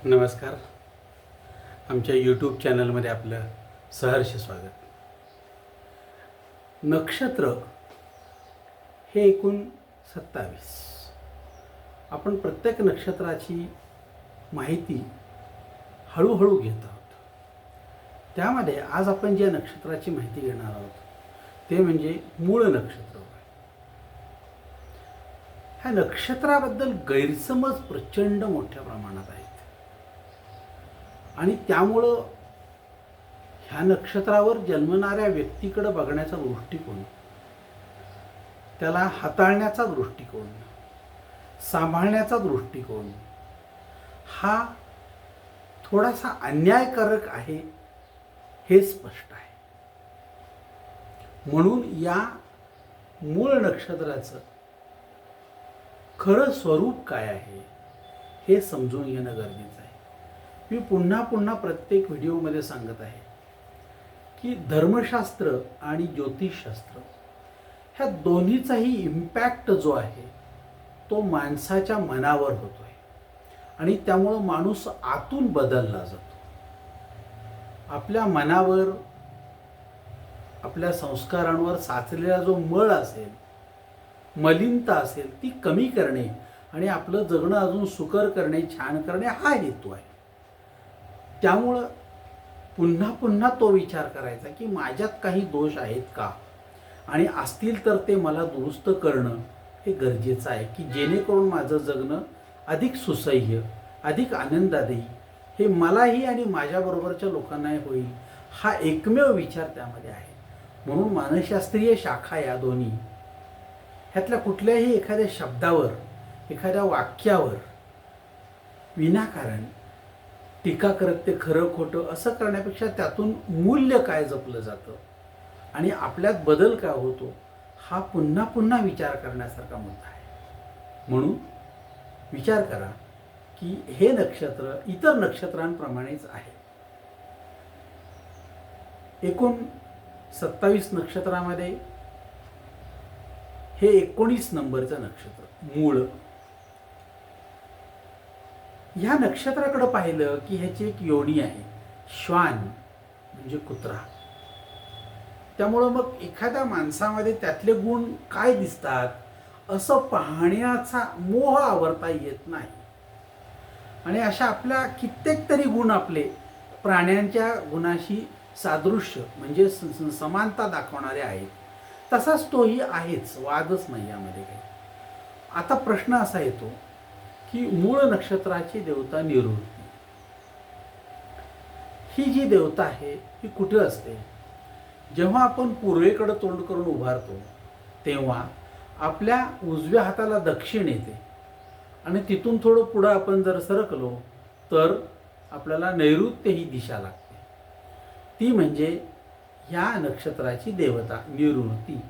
नमस्कार. आमच्या यूट्यूब चॅनलमध्ये आपलं सहर्ष स्वागत. नक्षत्र हे एकूण 27. आपण प्रत्येक नक्षत्राची माहिती हळूहळू घेत आहोत. त्यामध्ये आज आपण ज्या नक्षत्राची माहिती घेणार आहोत ते म्हणजे मूळ नक्षत्र. ह्या नक्षत्राबद्दल गैरसमज प्रचंड मोठ्या प्रमाणात आहेत आणि त्यामुळं ह्या नक्षत्रावर जन्मणाऱ्या व्यक्तीकडे बघण्याचा दृष्टिकोन, त्याला हाताळण्याचा दृष्टिकोन, सांभाळण्याचा दृष्टिकोन हा थोडासा अन्यायकारक आहे हे स्पष्ट आहे. म्हणून या मूळ नक्षत्राचं खरं स्वरूप काय आहे हे समजून घेणं गरजेचं आहे. मी पुन्हा पुन्हा प्रत्येक व्हिडिओमध्ये सांगत आहे की धर्मशास्त्र आणि ज्योतिषशास्त्र ह्या दोन्हीचाही इम्पॅक्ट जो आहे तो माणसाच्या मनावर होतो आहे आणि त्यामुळं माणूस आतून बदलला जातो. आपल्या मनावर, आपल्या संस्कारांवर साचलेला जो मळ असेल, मलिनता असेल, ती कमी करणे आणि आपलं जगणं अजून सुकर करणे, छान करणे हा हेतू आहे. त्यामुळं पुन्हा पुन्हा तो विचार करायचा की माझ्यात काही दोष आहेत का आणि असतील तर ते मला दुरुस्त करणं हे गरजेचं आहे की जेणेकरून माझं जगणं अधिक सुसह्य, अधिक आनंददायी हे मलाही आणि माझ्याबरोबरच्या लोकांनाही होईल, हा एकमेव विचार त्यामध्ये आहे. म्हणून मानसशास्त्रीय शाखा या दोन्ही ह्यातल्या कुठल्याही एखाद्या शब्दावर, एखाद्या वाक्यावर विनाकारण टीका करत ते खरं खोटं असं करण्यापेक्षा त्यातून मूल्य काय जपलं जातं आणि आपल्यात बदल काय होतो हा पुन्हा पुन्हा विचार करण्यासारखा मुद्दा आहे. म्हणून विचार करा की हे नक्षत्र इतर नक्षत्रांप्रमाणेच आहे. एकूण 27 नक्षत्रामध्ये हे 19 नंबरचं नक्षत्र मूळ. ह्या नक्षत्राकडे पाहिलं की ह्याची एक योनी आहे, श्वान म्हणजे कुत्रा. त्यामुळं मग एखाद्या माणसामध्ये त्यातले गुण काय दिसतात असं पाहण्याचा मोह आवरता येत नाही आणि अशा आपल्या कित्येक तरी गुण आपले प्राण्यांच्या गुणाशी सादृश्य म्हणजे समानता दाखवणारे आहेत. तसाच तोही आहेच, वादच नाही यामध्ये काही. आता प्रश्न असा येतो की मूळ नक्षत्राची देवता निवृत्ती, ही जी देवता आहे ही कुठे असते? जेव्हा आपण पूर्वेकडे तोंड करून उभारतो तेव्हा आपल्या उजव्या हाताला दक्षिण येते आणि तिथून थोडं पुढं आपण जर सरकलो तर आपल्याला नैऋत्य ही दिशा लागते. ती म्हणजे ह्या नक्षत्राची देवता निवृत्ती.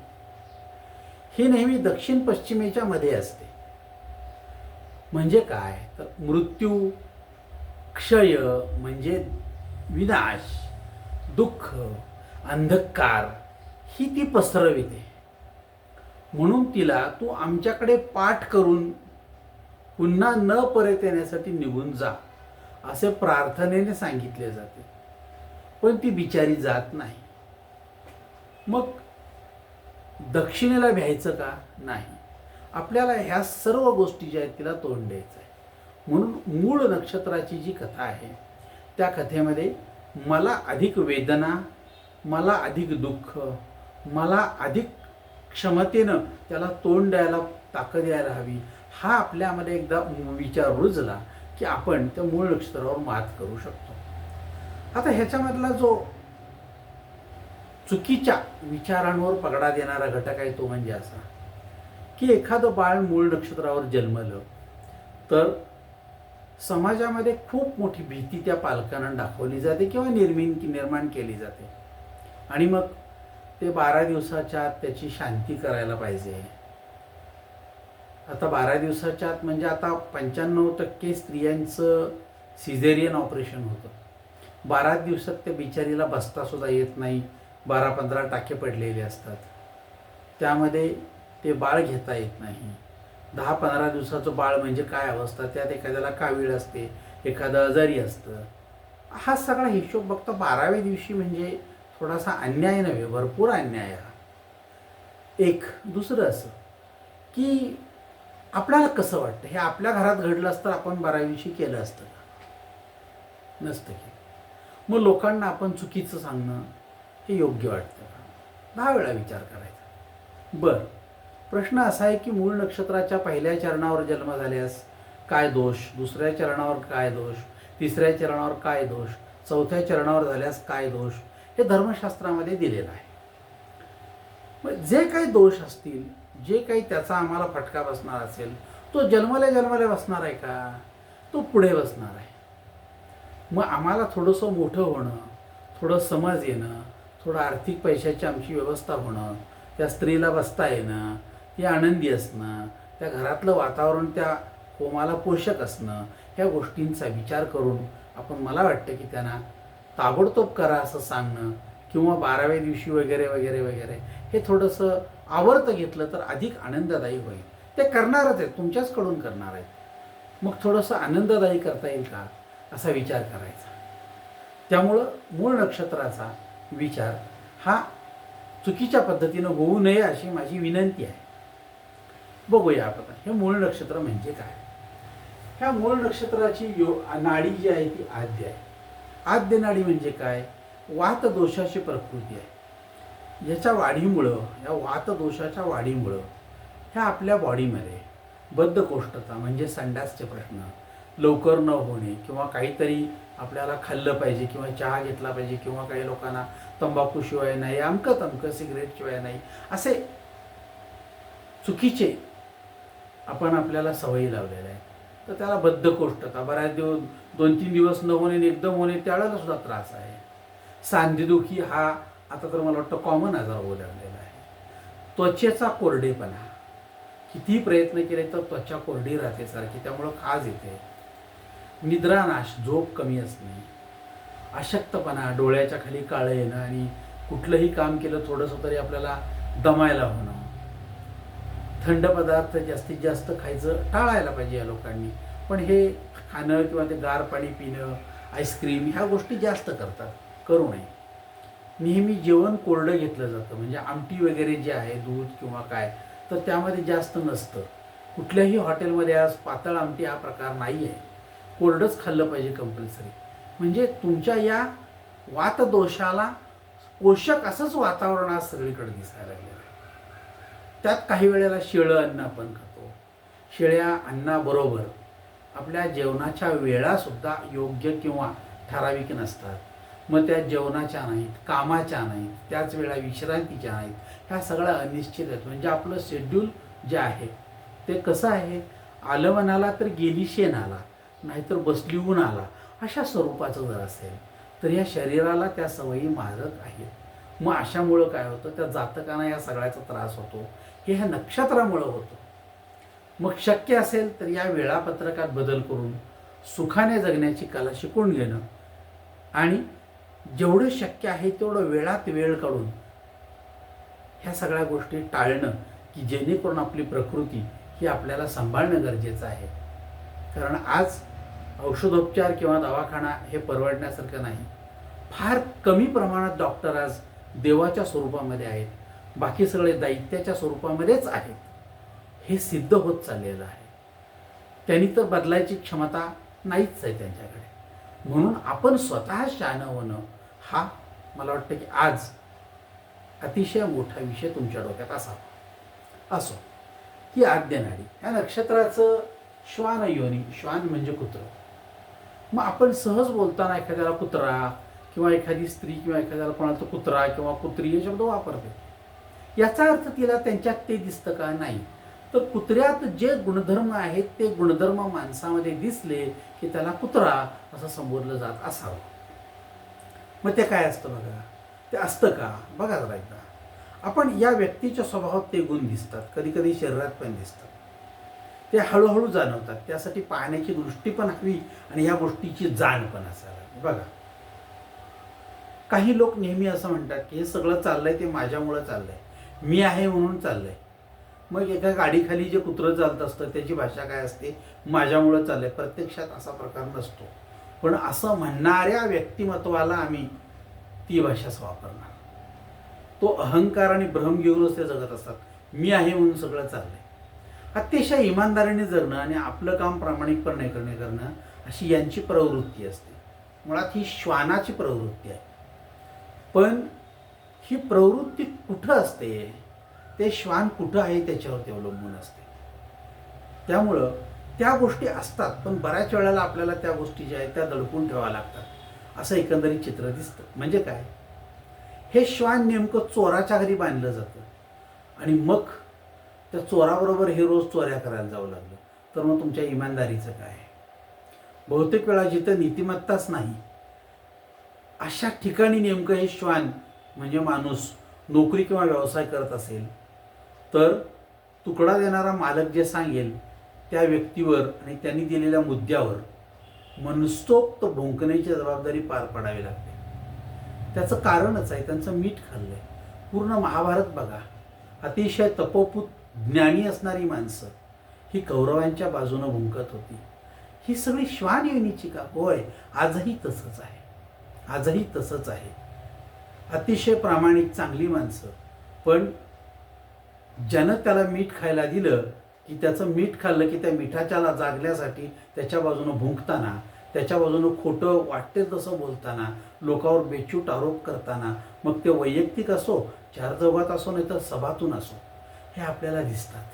ही नेहमी दक्षिण पश्चिमेच्या मध्ये असते. म्हणजे काय तर मृत्यू, क्षय म्हणजे विनाश, दुःख, अंधकार ही ती पसरविते. म्हणून तिला तू आमच्याकडे पाठ करून पुन्हा न परत येण्यासाठी निघून जा असे प्रार्थनेने सांगितले जाते. पण ती बिचारी जात नाही. मग दक्षिणेला भ्यायचं का? नाही. आपल्याला ह्या सर्व गोष्टी ज्या आहेत तिला तोंड द्यायचं आहे. म्हणून मूळ नक्षत्राची जी कथा आहे त्या कथेमध्ये मला अधिक वेदना, मला अधिक दुःख, मला अधिक क्षमतेनं त्याला तोंड द्यायला ताकद यायला हवी, हा आपल्यामध्ये एकदा विचार रुजला की आपण त्या मूळ नक्षत्रावर मात करू शकतो. आता ह्याच्यामधला जो चुकीच्या विचारांवर पगडा देणारा घटक आहे तो म्हणजे असा की एखादं बाळ मूळ नक्षत्रावर जन्मलं तर समाजामध्ये खूप मोठी भीती त्या पालकांना दाखवली जाते किंवा निर्माण केली जाते आणि मग ते 12 दिवसाच्या आत त्याची शांती करायला पाहिजे. आता 12 दिवसाच्या आत म्हणजे आता 95% स्त्रियांचं सिझेरियन ऑपरेशन होतं. 12 दिवसात त्या बिचारीला बसता सुद्धा येत नाही. 12-15 टाके पडलेले असतात. त्यामध्ये ते बाळ घेता येत नाही. 10-15 दिवसाचं बाळ म्हणजे काय अवस्था, त्यात एखाद्याला कावीळ असते, एखादं आजारी असतं. हा सगळा हिशोब बघता 12व्या दिवशी म्हणजे थोडासा अन्याय नव्हे, भरपूर अन्याय हा. एक दुसरं असं की आपल्याला कसं वाटतं, हे आपल्या घरात घडलं असतं आपण 12व्या दिवशी केलं असतं का? नसतं केलं. मग लोकांना आपण चुकीचं सांगणं हे योग्य वाटतं का? 10 वेळा विचार करायचा. बरं, प्रश्न असा आहे की मूळ नक्षत्राच्या पहिल्या चरणावर जन्म झाल्यास काय दोष, दुसऱ्या चरणावर काय दोष, तिसऱ्या चरणावर काय दोष, चौथ्या चरणावर झाल्यास काय दोष, हे धर्मशास्त्रामध्ये दिलेलं आहे. मग जे काही दोष असतील, जे काही त्याचा आम्हाला फटका बसणार असेल, तो जन्मल्या जन्मल्या बसणार आहे का? तो पुढे बसणार आहे. मग आम्हाला थोडंसं मोठं होणं, थोडं समज येणं, थोडं आर्थिक पैशाची आमची व्यवस्था होणं, त्या स्त्रीला बसता येणं, ती आनंदी असणं, त्या घरातलं वातावरण त्या होमाला पोषक असणं, ह्या गोष्टींचा विचार करून आपण, मला वाटतं की त्यांना ताबडतोब करा असं सांगणं किंवा 12व्या दिवशी वगैरे वगैरे वगैरे हे थोडंसं आवर्त घेतलं तर अधिक आनंददायी होईल. ते करणारच आहेत, तुमच्याचकडून करणार आहेत. मग थोडंसं आनंददायी करता येईल का असा विचार करायचा. त्यामुळं मूळ नक्षत्राचा विचार हा चुकीच्या पद्धतीनं होऊ नये अशी माझी विनंती आहे. बघूया आपण हे मूळ नक्षत्र म्हणजे काय. ह्या मूळ नक्षत्राची नाडी जी आहे ती आद्य आहे. आद्य नाडी म्हणजे काय? वात दोषाची प्रकृती आहे. याच्या वाढीमुळं, या वात दोषाच्या वाढीमुळं ह्या आपल्या बॉडीमध्ये बद्धकोष्ठता म्हणजे संडासचे प्रश्न, लवकर न होणे किंवा काहीतरी आपल्याला खाल्लं पाहिजे किंवा चहा घेतला पाहिजे किंवा काही लोकांना तंबाखूशिवाय नाही, अमकं तमकं सिगरेटशिवाय नाही, असे चुकीचे आपण आपल्याला सवयी लावलेल्या आहेत. तर त्याला बद्धकोष्ठता, बऱ्याच दिवस 2-3 दिवस न होणे आणि एकदम होणे, त्यावेळेला सुद्धा त्रास आहे. सांधेदुखी हा आता तर मला वाटतं कॉमन आजार होऊ लागलेला आहे. त्वचेचा कोरडेपणा, किती प्रयत्न केले तर त्वचा कोरडी राहते सारखी, त्यामुळं खाज येते. निद्रानाश, झोप कमी असणे, अशक्तपणा, डोळ्याच्या खाली काळं येणं आणि कुठलंही काम केलं थोडंसं तरी आपल्याला दमायला होणं. थंड पदार्थ जास्तीत जास्त खायचं टाळायला पाहिजे या लोकांनी, पण हे खाणं किंवा ते गार पाणी पिणं, आईस्क्रीम ह्या गोष्टी जास्त करतात, करू नये. नेहमी जेवण कोरडं घेतलं जातं, म्हणजे आमटी वगैरे जे आहे दूध किंवा काय, तर त्यामध्ये जास्त नसतं. कुठल्याही हॉटेलमध्ये आज पातळ आमटी हा प्रकार नाही आहे, कोरडंच खाल्लं पाहिजे कंपल्सरी. म्हणजे तुमच्या या वातदोषाला पोषक असंच वातावरण आज सगळीकडे दिसायला लागलेलं आहे. त्यात काही वेळेला शिळं अन्न आपण खातो. शिळ्या अन्नाबरोबर आपल्या जेवणाच्या वेळासुद्धा योग्य किंवा ठराविक नसतात. मग त्या जेवणाच्या नाहीत, कामाच्या नाहीत, त्याच वेळा विश्रांतीच्या नाहीत, ह्या सगळ्या अनिश्चित आहेत. म्हणजे आपलं शेड्यूल जे आहे ते कसं आहे, आलं मनाला तर गेली शेण आला, नाहीतर बसली ऊन आला, अशा स्वरूपाचं जर असेल तर या शरीराला त्या सवयी मारत आहेत. मग अशामुळं काय होतं, त्या जातकांना या सगळ्याचा त्रास होतो. हे ह्या नक्षत्रामुळं होतं. मग शक्य असेल तर या वेळापत्रकात बदल करून सुखाने जगण्याची कला शिकून घेणं आणि जेवढं शक्य आहे तेवढं वेळात वेळ काढून ह्या सगळ्या गोष्टी टाळणं, की जेणेकरून आपली प्रकृती ही आपल्याला सांभाळणं गरजेचं आहे. कारण आज औषधोपचार किंवा दवाखाना हे परवडण्यासारखं नाही. फार कमी प्रमाणात डॉक्टर आज देवाच्या स्वरूपामध्ये आहेत, बाकी सगळे दैत्याच्या स्वरूपामध्येच आहेत. हे सिद्ध होत चाललेलं आहे. त्यांनी तर बदलायची क्षमता नाहीच आहे त्यांच्याकडे. म्हणून आपण स्वतः शहाणं होणं हा मला वाटतं की आज अतिशय मोठा विषय तुमच्या डोक्यात असावा. असो, ही आद्य नाडी, या नक्षत्राचं श्वान योनी, श्वान म्हणजे कुत्रं. मग आपण सहज बोलताना एखाद्याला कुत्रा किंवा एखादी स्त्री किंवा एखाद्याला कोणाला तर कुत्रा किंवा कुत्री हे शब्द वापरते. याचा अर्थ तिला त्यांच्यात ते दिसतं का? नाही. तर कुत्र्यात जे गुणधर्म आहेत ते गुणधर्म माणसामध्ये दिसले की त्याला कुत्रा असं संबोधलं जात असावं. मग ते काय असतं बघा, ते असतं का बघा जरा एकदा. आपण या व्यक्तीच्या स्वभावात ते गुण दिसतात, कधी कधी शरीरात पण दिसतात, ते हळूहळू जाणवतात. त्यासाठी पाहण्याची दृष्टी पण हवी आणि या गोष्टीची जाण पण असावी. बघा, काही लोक नेहमी असं म्हणतात की हे सगळं चाललंय ते माझ्यामुळं चाललंय, मी आहे म्हणून चाललंय. मग एका गाडीखाली जे कुत्रं चालत असतं त्याची भाषा काय असते, माझ्यामुळं चाललंय. प्रत्यक्षात असा प्रकार नसतो, पण असं म्हणणाऱ्या व्यक्तिमत्वाला आम्ही ती भाषाच वापरणार. तो अहंकार आणि भ्रम घेऊनच ते जगत असतात. मी आहे म्हणून सगळं चाललंय. अतिशय इमानदारीने जगणं आणि आपलं काम प्रामाणिकपणे करणं अशी यांची प्रवृत्ती असते. मुळात ही श्वानाची प्रवृत्ती आहे. पण ही प्रवृत्ती कुठं असते, ते श्वान कुठं आहे त्याच्यावरती अवलंबून असते. त्यामुळं त्या गोष्टी असतात, पण बऱ्याच वेळेला आपल्याला त्या गोष्टी ज्या आहेत त्या दडपून ठेवाव्या लागतात, असं एकंदरीत चित्र दिसतं. म्हणजे काय, हे श्वान नेमकं चोराच्या घरी बांधलं जातं आणि मग त्या चोराबरोबर हे रोज चोऱ्या करायला जावं लागलं, तर मग तुमच्या इमानदारीचं काय? बहुतेक वेळा जिथं नीतिमत्ताच नाही अशा ठिकाणी नेमकं हे श्वान म्हणजे माणूस नोकरी किंवा व्यवसाय करत असेल, तर तुकडा देणारा मालक जे सांगेल त्या व्यक्तीवर आणि त्यांनी दिलेल्या मुद्द्यावर मनसोक्त भुंकण्याची जबाबदारी पार पाडावी लागते. त्याचं कारणच आहे, त्यांचं मीठ खाल्लंय. पूर्ण महाभारत बघा, अतिशय तपोपूत ज्ञानी असणारी माणसं ही कौरवांच्या बाजूनं भुंकत होती. ही सगळी श्वान योनीची का? होय, आजही तसंच आहे. आजही तसंच आहे. अतिशय प्रामाणिक चांगली माणसं, पण ज्यानं त्याला मीठ खायला दिलं की त्याचं मीठ खाल्लं की त्या मिठाच्याला जागण्यासाठी त्याच्या बाजूनं भुंकताना, त्याच्या बाजूनं खोटं वाटते तसं बोलताना, लोकांवर बेचूट आरोप करताना, मग ते वैयक्तिक असो, चार चौघात असो, नाही तर सभातून असो, हे आपल्याला दिसतात.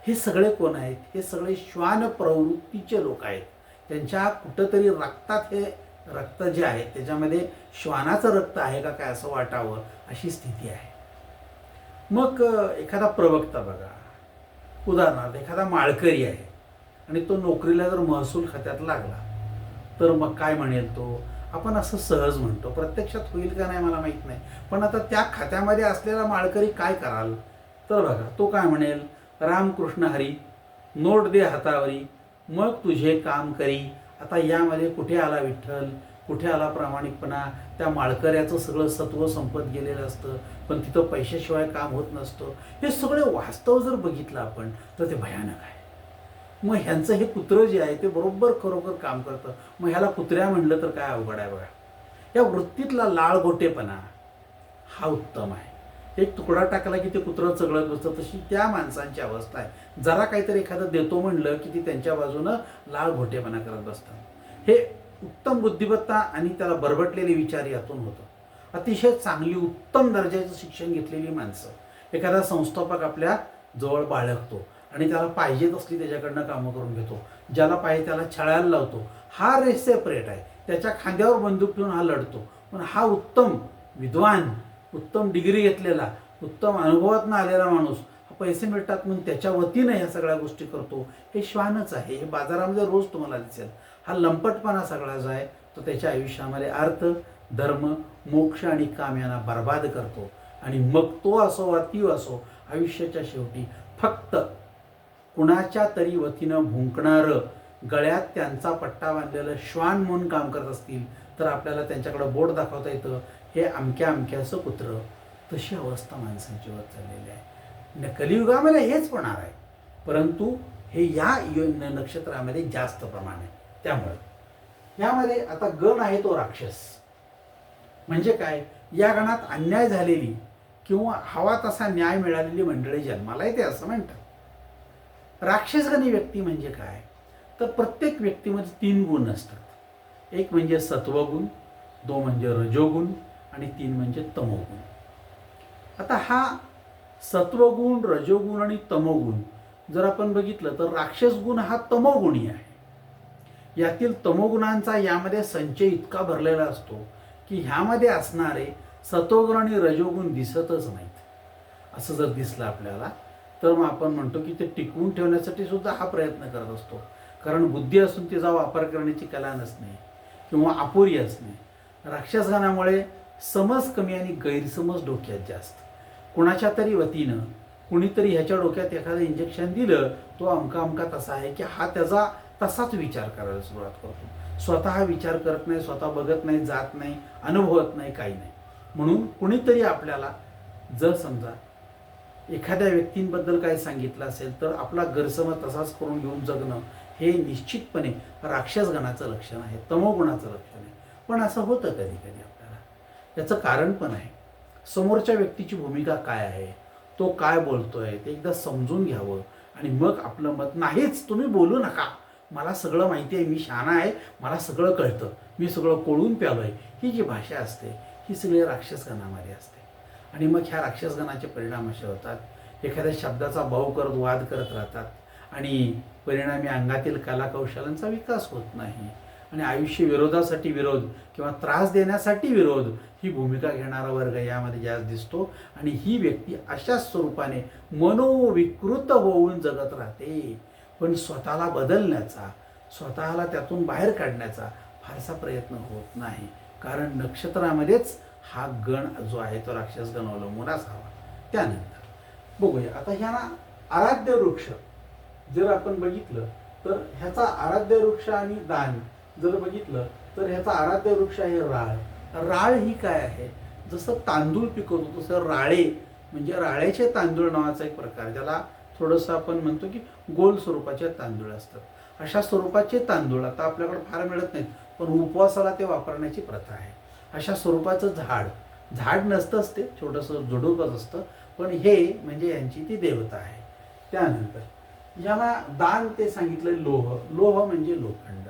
हे सगळे कोण आहेत? हे सगळे श्वान प्रवृत्तीचे लोक आहेत. त्यांच्या कुठंतरी रक्तात हे रक्त जे आहे त्याच्यामध्ये श्वानाचं रक्त आहे का काय असं वाटावं अशी स्थिती आहे. मग एखादा प्रवक्ता बघा, उदाहरणार्थ एखादा माळकरी आहे आणि तो नोकरीला जर महसूल खात्यात लागला, तर मग काय म्हणेल तो? आपण असं सहज म्हणतो, प्रत्यक्षात होईल का नाही मला माहीत नाही, पण आता त्या खात्यामध्ये असलेला माळकरी काय कराल? तर बघा, तो काय म्हणेल, रामकृष्ण हरी, नोट दे हातावरी, मग तुझे काम करी. आता यामध्ये कुठे आला विठ्ठल, कुठे आला प्रामाणिकपणा? त्या माळकऱ्याचं सगळं सत्व संपत गेलेलं असतं, पण तिथं पैशाशिवाय काम होत नसतं. हे सगळे वास्तव जर बघितलं आपण तर ते भयानक आहे. मग ह्यांचं हे कुत्रं जे आहे ते बरोबर खरोखर काम करतं. मग ह्याला कुत्र्या म्हणलं तर काय अवघड आहे बघा. या वृत्तीतला लाळगोटेपणा हा उत्तम आहे. एक तुकडा टाकला की ते कुत्रं चगळत बसतं, तशी त्या माणसांची अवस्था आहे. जरा काहीतरी एखादं देतो म्हणलं की ती त्यांच्या बाजूनं लाळघोटेपणा करत बसतात. हे उत्तम बुद्धिमत्ता आणि त्याला बरबटलेले विचार यातून होतं. अतिशय चांगली उत्तम दर्जाचं शिक्षण घेतलेली माणसं, एखादा संस्थापक आपल्या जवळ बाळगतो आणि त्याला पाहिजे तसली त्याच्याकडनं कामं करून घेतो, ज्याला पाहिजे त्याला छळायला लावतो. हा रेस सेपरेट आहे, त्याच्या खांद्यावर बंदूक ठेवून हा लढतो. पण हा उत्तम विद्वान, उत्तम डिग्री घेतलेला, उत्तम अनुभवातून आलेला माणूस, हा पैसे मिळतात म्हणून त्याच्या वतीनं ह्या सगळ्या गोष्टी करतो. हे श्वानच आहे. हे बाजारामध्ये रोज तुम्हाला दिसेल. हा लंपटपणा सगळा जो आहे तो त्याच्या आयुष्यामध्ये अर्थ, धर्म, मोक्ष आणि काम यांना बर्बाद करतो. आणि मग तो असो वा ती असो, आयुष्याच्या शेवटी फक्त कुणाच्या तरी वतीनं भुंकणारं, गळ्यात त्यांचा पट्टा बांधलेलं श्वान म्हणून काम करत असतील तर आपल्याला त्यांच्याकडे बोट दाखवता येतं, हे अमक्या अमक्याचं कुत्रं. तशी अवस्था माणसांची होत चाललेली आहे. कलियुगामध्ये हेच होणार आहे, परंतु हे या नक्षत्रामध्ये जास्त प्रमाण आहे. त्यामुळे यामध्ये आता गण आहे तो राक्षस. म्हणजे काय, या गणात अन्याय झालेली किंवा हवा तसा न्याय मिळालेली मंडळी जन्माला येते असं म्हणतात. राक्षसगणी व्यक्ती म्हणजे काय, तर प्रत्येक व्यक्तीमध्ये 3 गुण असतात. एक म्हणजे सत्वगुण, 2 म्हणजे रजोगुण आणि 3 म्हणजे तमोगुण. आता हा सत्वगुण, रजोगुण आणि तमोगुण जर आपण बघितलं तर राक्षस गुण हा तमोगुणी आहे. यातील तमोगुणांचा यामध्ये संचय इतका भरलेला असतो की ह्यामध्ये असणारे सत्वगुण आणि रजोगुण दिसतच नाहीत. असं जर दिसलं आपल्याला तर मग आपण म्हणतो की ते टिकवून ठेवण्यासाठी सुद्धा हा प्रयत्न करत असतो. कारण बुद्धी असून तिचा वापर करण्याची कला नसणे किंवा अपुरी असणे. राक्षसगणामुळे समज कमी आणि गैरसमज डोक्यात जास्त. कुणाच्या तरी वतीनं कुणीतरी ह्याच्या डोक्यात एखादं इंजेक्शन दिलं, तो अमका अमका तसा आहे की हा त्याचा तसाच विचार करायला सुरुवात करतो. स्वतः विचार करत नाही, स्वतः बघत नाही, जात नाही, अनुभवत नाही, काही नाही. म्हणून कुणीतरी आपल्याला जर समजा एखाद्या व्यक्तींबद्दल काय सांगितलं असेल तर आपला गैरसमज तसाच करून घेऊन जगणं हे निश्चितपणे राक्षसगणाचं लक्षण आहे, तमोगुणाचं लक्षण आहे. पण असं होतं कधी कधी आपल्याला. याचं कारण पण आहे. समोरच्या व्यक्तीची भूमिका काय आहे, तो काय बोलतोय ते एकदा समजून घ्यावं आणि मग आपलं मत. नाहीच तुम्ही बोलू नका, मला सगळं माहिती आहे, मी शहाणा आहे, मला सगळं कळतं, मी सगळं कोळून प्यालोय, ही जी भाषा असते ही सगळी राक्षसगणामध्ये असते. आणि मग ह्या राक्षसगणाचे परिणाम असे होतात, एखाद्या शब्दाचा भाव करत वाद करत राहतात आणि परिणामी अंगातील कलाकौशल्यांचा विकास होत नाही आणि आयुष्य विरोधासाठी विरोध किंवा त्रास देण्यासाठी विरोध ही भूमिका घेणारा वर्ग यामध्ये जास्त दिसतो. आणि ही व्यक्ती अशा स्वरूपाने मनोविकृत होऊन जगत राहते, पण स्वतःला बदलण्याचा, स्वतःला त्यातून बाहेर काढण्याचा फारसा प्रयत्न होत नाही. कारण नक्षत्रामध्येच हा गण जो आहे तो राक्षस गण अवलंबून असावा. त्यानंतर बघूया आता ह्या आराध्य वृक्ष जर आपण बघितलं तर ह्याचा आराध्य वृक्ष आणि दान जर बघितलं तर ह्याचा आराध्य वृक्ष आहे राळ. राळ ही काय आहे, जसं तांदूळ पिकवतो तसं राळे म्हणजे राळेचे तांदूळ नावाचा एक प्रकार, ज्याला थोडंसं आपण म्हणतो की गोल स्वरूपाचे तांदूळ असतात. अशा स्वरूपाचे तांदूळ आता आपल्याकडे फार मिळत नाहीत, पण उपवासाला ते वापरण्याची प्रथा आहे. अशा स्वरूपाचं झाड नसतंच, ते छोटंसं झुडूपच असतं, पण हे म्हणजे यांची ती देवता आहे. त्यानंतर याला दान ते सांगितलं लोह. लोह म्हणजे लोखंड.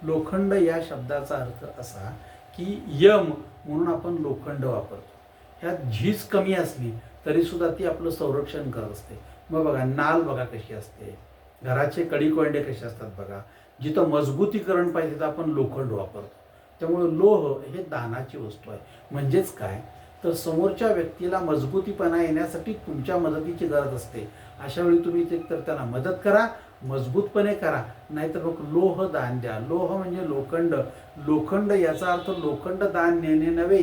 लोखंड या शब्दाचा अर्थ असा की यम म्हणून आपण लोखंड वापरतो. ह्यात झीज कमी असली तरी सुद्धा ती आपलं संरक्षण करत असते. मग बघा नाल बघा कशी असते, घराचे कडी-कोंडे कसे असतात बघा. जिथं मजबूतीकरण पाहिजे तिथं आपण लोखंड वापरतो. त्यामुळे लोह हे दानाची वस्तू आहे. म्हणजेच काय तर समोरच्या व्यक्तीला मजबूतीपणा येण्यासाठी तुमच्या मदतीची गरज असते. अशा वेळी तुम्ही ते तर त्यांना मदत करा, मजबूतपणे करा, नाहीतर मग लोह दान द्या. लोह म्हणजे लोखंड. लोखंड याचा अर्थ लोखंड दान नेणे नव्हे,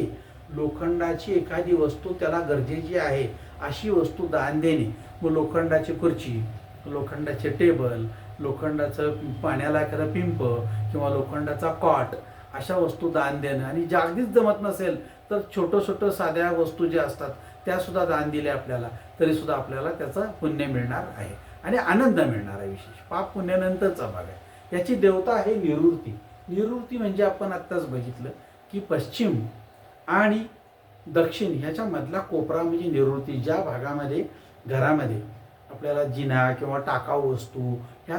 लोखंडाची एखादी वस्तू त्याला गरजेची आहे अशी वस्तू दान देणे. मग लोखंडाची खुर्ची, लोखंडाचे टेबल, लोखंडाचं पाण्याला एखादा पिंप किंवा लोखंडाचा कॉट अशा वस्तू दान देणं. आणि अगदीच जमत नसेल तर छोटं साध्या वस्तू ज्या असतात त्या सुद्धा दान दिल्या आपल्याला तरी सुद्धा आपल्याला त्याचं पुण्य मिळणार आहे आणि आनंद मिळणार आहे. विशेष पाप पुण्यानंतरचा भाग आहे. याची देवता आहे निवृत्ती. निवृत्ती म्हणजे आपण आत्ताच बघितलं की पश्चिम आणि दक्षिण ह्याच्या मधला कोपरा म्हणजे निवृत्ती. ज्या भागामध्ये घरामध्ये आपल्याला जिना किंवा टाकाऊ वस्तू ह्या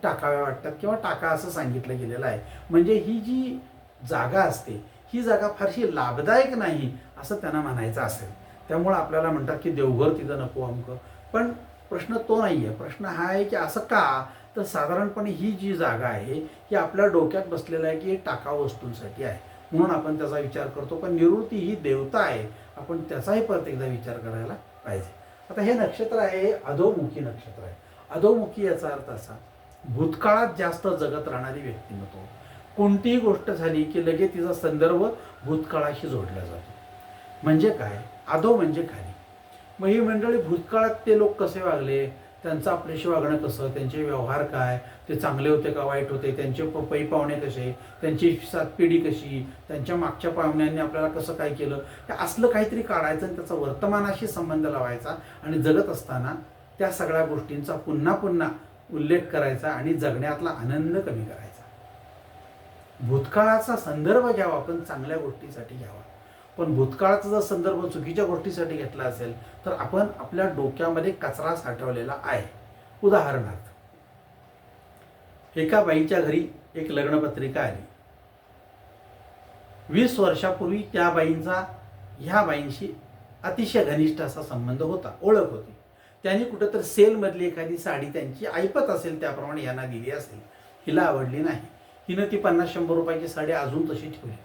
टाकाव्या वाटतात किंवा टाका असं सांगितलं गेलेलं आहे. म्हणजे ही जी जागा असते ही जागा फारशी लाभदायक नाही असं त्यांना म्हणायचं असेल. त्यामुळं आपल्याला म्हणतात की देवघर तिथं नको अमकं. पण प्रश्न तो नाही आहे. प्रश्न हा आहे की असं का, तर साधारणपणे ही जी जागा आहे ही आपल्या डोक्यात बसलेलं आहे की हे टाकाऊ वस्तूंसाठी आहे म्हणून आपण त्याचा विचार करतो. पण निवृत्ती ही देवता आहे, आपण त्याचाही परत एकदा विचार करायला पाहिजे. आता हे नक्षत्र आहे, हे अधोमुखी नक्षत्र आहे. अधोमुखी याचा अर्थ असा, भूतकाळात जास्त जगत राहणारी व्यक्तिमत्व. कोणतीही गोष्ट झाली की लगेच तिचा संदर्भ भूतकाळाशी जोडला जातो. म्हणजे काय, अधो म्हणजे खाली. मग ही मंडळी भूतकाळात ते लोक कसे वागले, त्यांचं आपल्याशी वागणं कसं, त्यांचे व्यवहार काय, ते चांगले होते का वाईट होते, त्यांचे पै पाहुणे कसे, त्यांची 7 पिढी कशी, त्यांच्या मागच्या पाहुण्यांनी आपल्याला कसं काय केलं, हे असलं काहीतरी काढायचं आणि त्याचा वर्तमानाशी संबंध लावायचा आणि जगत असताना त्या सगळ्या गोष्टींचा पुन्हा पुन्हा उल्लेख करायचा आणि जगण्यातला आनंद कमी करायचा. भूतकाळाचा संदर्भ घ्यावा पण चांगल्या गोष्टीसाठी घ्यावा. पण भूतकाळाचा जर संदर्भ चुकीच्या गोष्टीसाठी घेतला असेल तर आपण आपल्या डोक्यामध्ये कचरा साठवलेला आहे. उदाहरणार्थ, एका बाईच्या घरी एक लग्नपत्रिका आली. 20 वर्षापूर्वी त्या बाईंचा ह्या बाईंशी अतिशय घनिष्ठ असा संबंध होता, ओळख होती. त्यांनी कुठेतरी सेलमधली एखादी साडी त्यांची ऐपत असेल त्याप्रमाणे यांना दिली असेल, हिला आवडली नाही, हिनं ती 50-100 रुपयाची साडी अजून तशी ठेवली.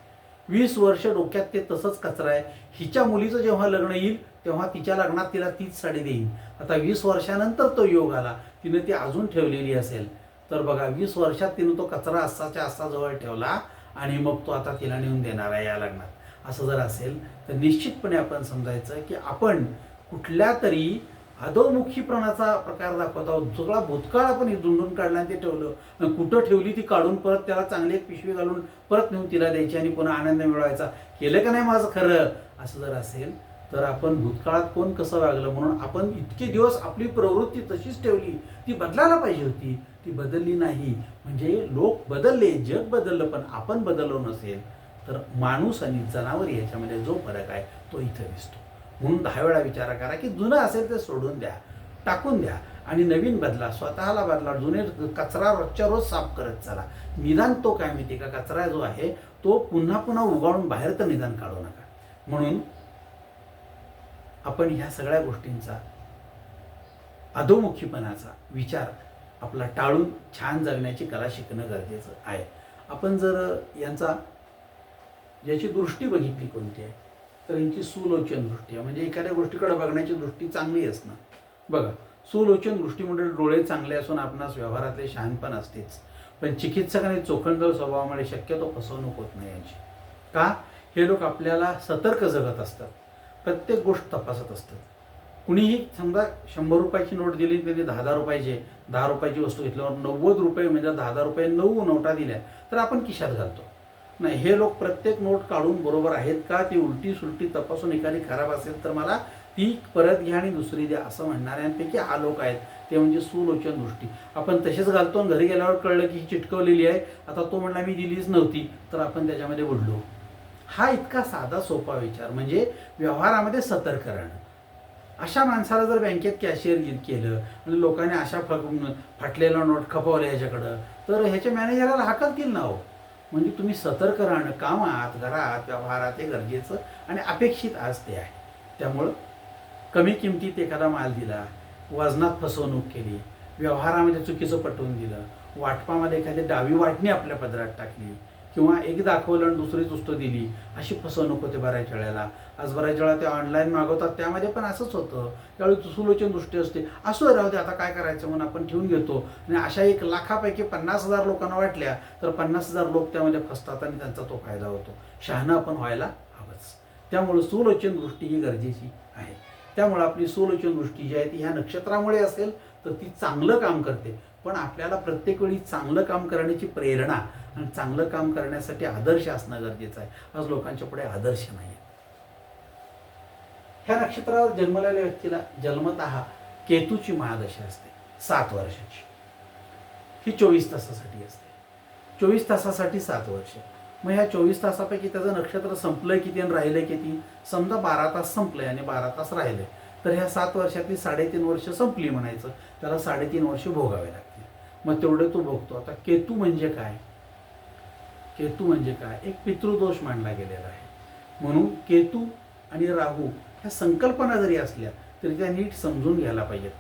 20 वर्ष डोक्यात ते तसंच कचरा आहे. हिच्या मुलीचं जेव्हा लग्न येईल तेव्हा तिच्या लग्नात तिला तीच साडी देईन. आता 20 वर्षानंतर तो योग आला, तिनं ती अजून ठेवलेली असेल तर बघा 20 वर्षात तिनं तो कचरा असाच्या असा जवळ ठेवला आणि मग तो आता तिला नेऊन देणार आहे या लग्नात. असं जर असेल तर निश्चितपणे आपण समजायचं की आपण कुठल्या तरी अधोमुखीपणाचा प्रकार दाखवत आहोत. सगळा भूतकाळ आपण धुंडून काढला आणि ते ठेवलं. कुठं ठेवली ती काढून परत त्याला चांगली एक पिशवी घालून परत नेऊन तिला द्यायची आणि पुन्हा आनंद मिळवायचा. केलं का नाही माझं खरं, असं जर असेल तर आपण भूतकाळात कोण कसं वागलं म्हणून आपण इतके दिवस आपली प्रवृत्ती तशीच ठेवली, ती बदलायला पाहिजे होती, ती बदलली नाही. म्हणजे लोक बदलले, जग बदललं, पण आपण बदललो नसेल तर माणूस आणि जनावर याच्यामध्ये जो फरक आहे तो इथं दिसतो. म्हणून 10 वेळा विचार करा की जुनं असेल ते सोडून द्या, टाकून द्या आणि नवीन बदला, स्वतःला बदला. जुने कचरा रोजच्या रोज साफ करत चला. निदान तो काय माहिती का, कचरा जो आहे तो पुन्हा पुन्हा उगाळून बाहेर तर निदान काढू नका. म्हणून आपण ह्या सगळ्या गोष्टींचा, अधोमुखीपणाचा विचार आपला टाळून छान जगण्याची कला शिकणं गरजेचं आहे. आपण जर याची दृष्टी बघितली कोणती आहे तर यांची सुलोचन दृष्टी आहे. म्हणजे एखाद्या गोष्टीकडे बघण्याची दृष्टी चांगली असणं. बघा, सुलोचन दृष्टी म्हणजे डोळे चांगले असून आपणास व्यवहारातले शहाणपण असतेच, पण चिकित्सक आणि चोखंदळ स्वभावामुळे शक्यतो फसवणूक होत नाही यांची. का? हे लोक आपल्याला सतर्क जगत असतात, प्रत्येक गोष्ट तपासत असतात. कुणीही समजा 100 रुपयाची नोट दिली, त्यांनी 10 रुपयाची वस्तू घेतल्यावर 90 रुपये म्हणजे 10 रुपये 9 नोटा दिल्या तर आपण खिशात घालतो. नाही, हे लोक प्रत्येक नोट काढून बरोबर आहेत का ती उलटी सुलटी तपासून एखादी खराब असेल तर मला ती परत घ्या आणि दुसरी द्या असं म्हणणाऱ्यांपैकी हा लोक आहेत. ते म्हणजे सुलोचन दृष्टी. आपण तसेच घालतो आणि घरी गेल्यावर कळलं की ही चिटकवलेली आहे, आता तो म्हणला मी दिलीच नव्हती, तर आपण त्याच्यामध्ये बुडलो. हा इतका साधा सोपा विचार, म्हणजे व्यवहारामध्ये सतर्क राहणं. अशा माणसाला जर बँकेत कॅशियर केलं आणि लोकांनी अशा फाटलेला नोट खपवल्या ह्याच्याकडं, तर ह्याच्या मॅनेजरला हाकलतील ना हो. म्हणजे तुम्ही सतर्क राहणं कामात, घरात, व्यवहारात हे गरजेचं आणि अपेक्षित आज ते आहे. त्यामुळं कमी किमतीत एखादा माल दिला, वजनात फसवणूक केली, व्यवहारामध्ये चुकीचं पटवून दिलं, वाटपामध्ये एखादी डावी वाटणी आपल्या पदरात टाकली किंवा एक दाखवलं आणि दुसरी तुस्त दिली, अशी फसवणूक होते बऱ्याच वेळेला. आज बऱ्याच वेळा ते ऑनलाईन मागवतात, त्यामध्ये पण असंच होतं. त्यावेळी सुलोचन दृष्टी असते, असं राहू दे आता काय करायचं म्हणून आपण ठेवून घेतो. आणि अशा 1 लाखापैकी 50,000 लोकांना वाटल्या तर 50,000 लोक त्यामध्ये फसतात आणि त्यांचा तो फायदा होतो. शहाणं आपण व्हायला हवंच. त्यामुळे सुलोचन दृष्टी ही गरजेची आहे. त्यामुळे आपली सुलोचन दृष्टी जी आहे ती ह्या नक्षत्रामुळे असेल तर ती चांगलं काम करते. पण आपल्याला प्रत्येक वेळी चांगलं काम करण्याची प्रेरणा आणि चांगलं काम करण्यासाठी आदर्श असणं गरजेचं आहे. आज लोकांच्या पुढे आदर्श नाही आहे. ह्या नक्षत्रावर जन्मलेल्या व्यक्तीला जन्मतः केतूची महादशा असते 7 वर्षाची. ही 24 तासासाठी असते. 24 तासासाठी 7 वर्ष. मग ह्या 24 तासापैकी त्याचं नक्षत्र संपलंय किती आणि राहिलंय किती? समजा 12 तास संपलंय आणि 12 तास राहिले, तर ह्या 7 वर्षातली 3.5 वर्ष संपली म्हणायचं. त्याला 3.5 वर्ष भोगावे लागतील. मग तेवढे तो भोगतो. आता केतू म्हणजे काय? केतू म्हणजे काय? एक पितृदोष मानला गेलेला आहे. म्हणून केतू आणि राहू ह्या संकल्पना जरी असल्या तरी त्या नीट समजून घ्यायला पाहिजेत.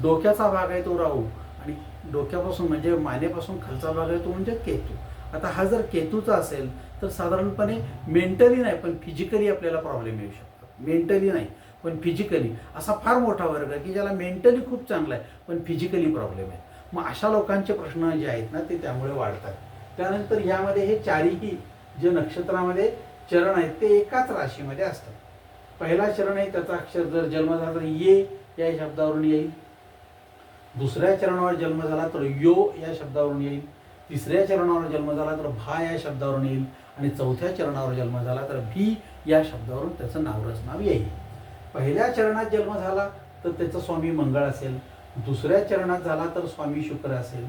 डोक्याचा भाग आहे तो राहू आणि डोक्यापासून म्हणजे मानेपासून खालचा भाग आहे तो म्हणजे केतू. आता हा जर केतूचा असेल तर साधारणपणे मेंटली नाही पण फिजिकली आपल्याला प्रॉब्लेम येऊ शकतात. मेंटली नाही पण फिजिकली असा फार मोठा वर्ग आहे की ज्याला मेंटली खूप चांगला आहे पण फिजिकली प्रॉब्लेम आहे. मग अशा लोकांचे प्रश्न जे आहेत ना ते त्यामुळे वाढतात. त्यानंतर यामध्ये हे 4ही जे नक्षत्रामध्ये चरण आहेत ते एकाच राशीमध्ये असतात. पहिला चरण आहे त्याचा अक्षर जर जन्म झाला तर ये या शब्दावरून येईल. दुसऱ्या चरणावर जन्म झाला तर यो या शब्दावरून येईल. तिसऱ्या चरणावर जन्म झाला तर भा या शब्दावरून येईल आणि चौथ्या चरणावर जन्म झाला तर भी या शब्दावरून त्याचं नाव येईल. पहिल्या चरणात जन्म झाला तर त्याचं स्वामी मंगळ असेल. दुसऱ्या चरणात झाला तर स्वामी शुक्र असेल.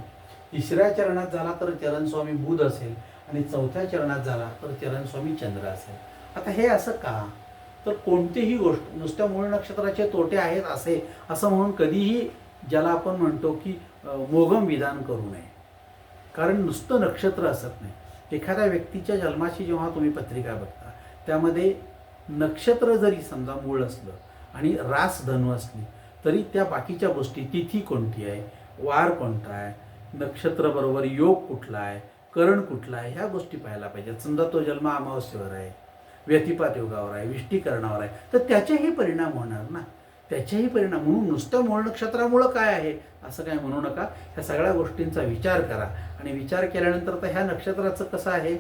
तिसऱ्या चरणात झाला तर चरण स्वामी बुध असेल आणि चौथ्या चरणात झाला तर चरण स्वामी चंद्र असेल. आता हे असं का? तर कोणतीही गोष्ट नुसत्या मूळ नक्षत्राचे तोटे आहेत असं म्हणून कधीही ज्याला आपण म्हणतो की मोघम विधान करू नये. कारण नुसतं नक्षत्र असत नाही. एखाद्या व्यक्तीच्या जन्माची जेव्हा तुम्ही पत्रिका बघता त्यामध्ये नक्षत्र जरी समजा मूळ असलं आणि रास धनु असली तरी त्या बाकीच्या गोष्टी तिथी कोणती आहे, वार कोणता आहे, नक्षत्र बरोबर योग कुठला आहे, करण कुठला आहे, ह्या गोष्टी पाहायला पाहिजेत. समजा तो जन्म अमावस्येवर आहे, व्यतिपात योगावर आहे, विष्टीकरणावर आहे तर त्याचेही परिणाम होणार ना. त्याचेही परिणाम म्हणून नुसतं मूळ नक्षत्रामुळं काय आहे असं काय म्हणू नका. ह्या सगळ्या गोष्टींचा विचार करा आणि विचार केल्यानंतर तर ह्या नक्षत्राचं कसं आहे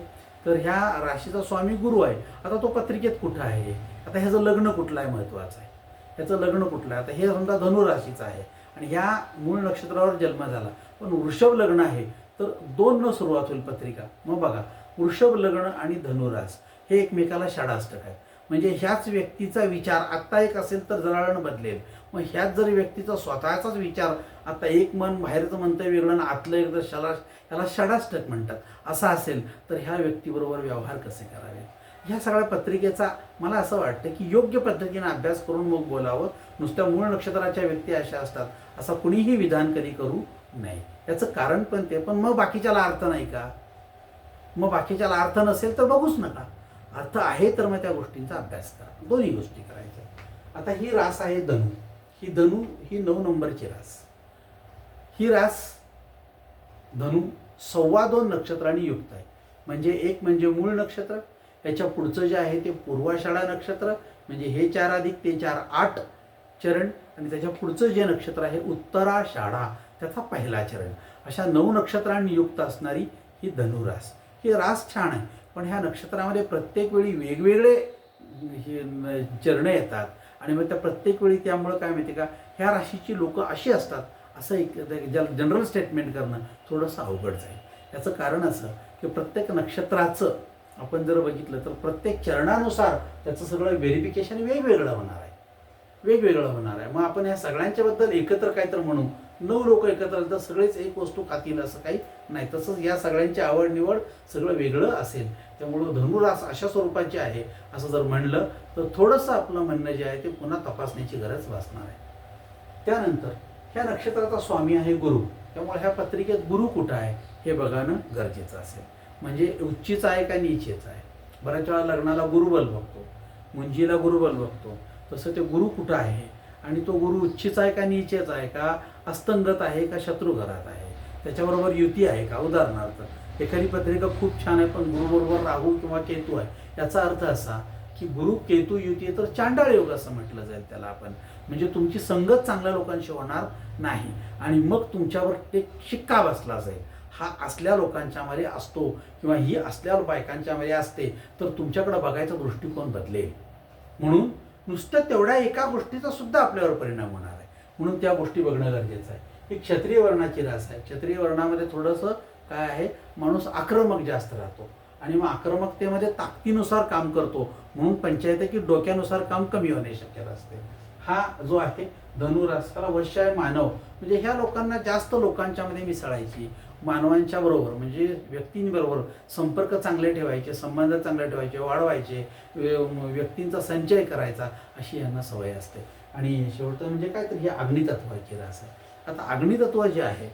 तर ह्या राशीचा स्वामी गुरु आहे. आता तो पत्रिकेत कुठं आहे, आता ह्याचं लग्न कुठलं आहे महत्त्वाचं आहे. ह्याचं लग्न कुठलं आहे, आता हे समजा धनुराशीचं आहे आणि ह्या मूळ नक्षत्रावर जन्म झाला पण वृषभ लग्न आहे तर 2 न सुरुवात होईल पत्रिका. मग बघा वृषभ लग्न आणि धनुरास हे एकमेकाला षडाष्टक आहेत. म्हणजे ह्याच व्यक्तीचा विचार आत्ता एक असेल तर जराळण बदलेल. मग ह्याच जर व्यक्तीचा स्वतःचाच विचार आता एक मन बाहेरचं म्हणतं वेगळं आणि आतलं एकदा ह्याला षडाष्टक म्हणतात असं असेल तर ह्या व्यक्तीबरोबर व्यवहार कसे करावे. ह्या सगळ्या पत्रिकेचा मला असं वाटतं की योग्य पद्धतीने अभ्यास करून मग बोलावं. नुसत्या मूळ नक्षत्राच्या व्यक्ती अशा असतात असं कुणीही विधान कधी करू नये. याचं कारण पण ते, पण मग बाकीच्याला अर्थ नाही का? मग बाकीच्याला अर्थ नसेल तर बघूच नका. अर्थ आहे तर मग त्या गोष्टींचा अभ्यास करा. दोन्ही गोष्टी करायच्या. आता ही रास आहे धनु. ही 9 नंबरची रास. ही रास धनु 2.25 नक्षत्रांनी युक्त आहे. म्हणजे एक म्हणजे मूळ नक्षत्र, याच्या पुढचं जे आहे ते पूर्वाषाढा नक्षत्र, म्हणजे हे 4 अधिक ते 4 8 चरण, आणि त्याच्या पुढचं जे नक्षत्र आहे उत्तराषाढा त्याचा पहिला चरण. अशा 9 नक्षत्रांनी युक्त असणारी ही धनुरास. ही रास छान आहे, पण ह्या नक्षत्रामध्ये प्रत्येक वेळी वेगवेगळे चरण येतात आणि मग त्या प्रत्येक वेळी त्यामुळं काय माहिती का, ह्या राशीची लोक अशी असतात असं एक जनरल स्टेटमेंट करणं थोडंसं अवघड जाईल. याचं कारण असं की प्रत्येक नक्षत्राचं आपण जर बघितलं तर प्रत्येक चरणानुसार त्याचं सगळं व्हेरिफिकेशन वेगवेगळं होणार आहे. मग आपण या सगळ्यांच्याबद्दल एकत्र काय तर म्हणू, 9 लोक एकत्र आले तर सगळेच एक वस्तू खातील असं काही नाही. तसंच या सगळ्यांची आवड निवड सगळं वेगळं असेल. त्यामुळं धनुरास अशा स्वरूपाची आहे असं जर म्हणलं तर थोडंसं आपलं म्हणणं जे आहे ते पुन्हा तपासण्याची गरज भासणार आहे. त्यानंतर ह्या नक्षत्राचा स्वामी आहे गुरु. त्यामुळे ह्या पत्रिकेत गुरु कुठं आहे हे बघणं गरजेचं असेल. म्हणजे उच्चीचा आहे का नीचेचा आहे. बऱ्याच वेळा लग्नाला गुरुबल बघतो, मुंजीला गुरुबल बघतो. तसं ते गुरु कुठं आहे आणि तो गुरु उच्चीचा आहे का नीचेचा आहे का, अस्तंगत आहे का शत्रू घरात आहे, त्याच्याबरोबर युती आहे का. उदाहरणार्थ एखादी पत्रिका खूप छान आहे पण गुरुबरोबर राहू किंवा केतू आहे. याचा अर्थ असा की गुरु केतू युती आहे तर चांडाळ योग असं म्हटलं जाईल त्याला आपण. म्हणजे तुमची संगत चांगल्या लोकांशी होणार नाही आणि मग तुमच्यावर एक शिक्का बसला जाईल. हा असल्या लोकांच्यामध्ये असतो किंवा ही असल्या बायकांच्यामध्ये असते तर तुमच्याकडे बघायचा दृष्टिकोन बदलेल. म्हणून नुसतं तेवढ्या एका गोष्टीचा सुद्धा आपल्यावर परिणाम होणार आहे. म्हणून त्या गोष्टी बघणं गरजेचं आहे. ही क्षत्रिय वर्णाची रास आहे. क्षत्रिय वर्णामध्ये थोडंसं काय आहे, माणूस आक्रमक जास्त राहतो आणि मग आक्रमकतेमध्ये ताकदीनुसार काम करतो. म्हणून पंचायत आहे की डोक्यानुसार काम कमी होणे शक्यता असते. हा जो आहे धनुरास त्याला वश्य आहे मानव. म्हणजे ह्या लोकांना जास्त लोकांच्यामध्ये मिसळायची, मानवांच्या बरोबर म्हणजे व्यक्तींबरोबर संपर्क चांगले ठेवायचे, संबंध चांगले ठेवायचे, वाढवायचे, व्यक्तींचा संचय करायचा अशी यांना सवय असते. आणि शेवटचं म्हणजे काय तर ही अग्नितत्वाची रास आहे. आता अग्नितत्व जे आहे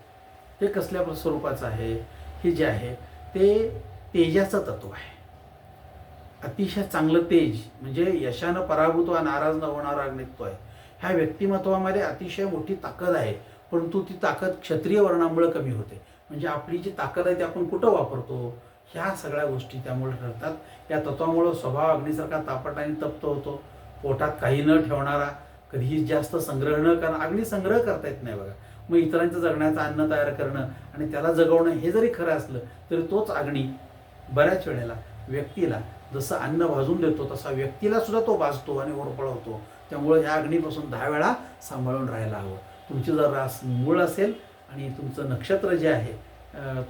ते कसल्या स्वरूपाचं आहे, हे जे आहे ते तेजाचं तत्व आहे. अतिशय चांगलं तेज म्हणजे यशानं पराभूत वा नाराज न होणारा अग्नित्व आहे. ह्या व्यक्तिमत्वामध्ये अतिशय मोठी ताकद आहे, परंतु ती ताकद क्षत्रिय वर्णामुळे कमी होते. म्हणजे आपली जी ताकद आहे ती आपण कुठं वापरतो, ह्या सगळ्या गोष्टी त्यामुळे ठरतात. या तत्वामुळं स्वभाव अग्नीसारखा तापट आणि तप्त होतो. पोटात काही न ठेवणारा, कधीही जास्त संग्रह न करणं. अग्नी संग्रह करता येत नाही बघा. मग इतरांचं जगण्याचं अन्न तयार करणं आणि त्याला जगवणं हे जरी खरं असलं तरी तोच अग्नी बऱ्याच वेळेला व्यक्तीला जसं अन्न भाजून देतो तसा व्यक्तीला सुद्धा तो भाजतो आणि होरपळवतो. त्यामुळे ह्या अग्नीपासून 10 वेळा सांभाळून राहायला हवं. तुमची जर रास मूळ असेल आणि तुमचं नक्षत्र जे आहे,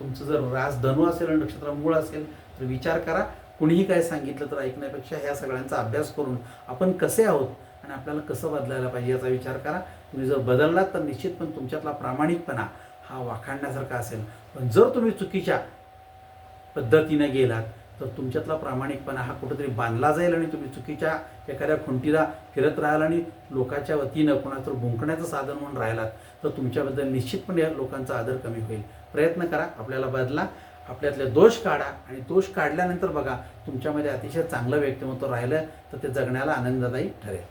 तुमचं जर रास धनु असेल आणि नक्षत्र मूळ असेल तर विचार करा. कुणीही काय सांगितलं तर ऐकण्यापेक्षा ह्या सगळ्यांचा अभ्यास करून आपण कसे आहोत आणि आपल्याला कसं बदलायला पाहिजे याचा विचार करा. तुम्ही जर बदललात तर निश्चित पण तुमच्यातला प्रामाणिकपणा हा वाखाणण्यासारखा असेल. पण जर तुम्ही चुकीच्या पद्धतीने गेलात तर तुमच्यातला प्रामाणिकपणा हा कुठेतरी बांधला जाईल आणि तुम्ही चुकीच्या एखाद्या खुंटीला फिरत राहाल आणि लोकांच्या वतीनं कोणाचं भुंकण्याचं साधन म्हणून राहिलात तर तुमच्याबद्दल निश्चितपणे या लोकांचा आदर कमी होईल. प्रयत्न करा, आपल्याला बदला, आपल्यातले दोष काढा आणि दोष काढल्यानंतर बघा तुमच्यामध्ये अतिशय चांगलं व्यक्तिमत्व राहिलं तर ते जगण्याला आनंददायी ठरेल.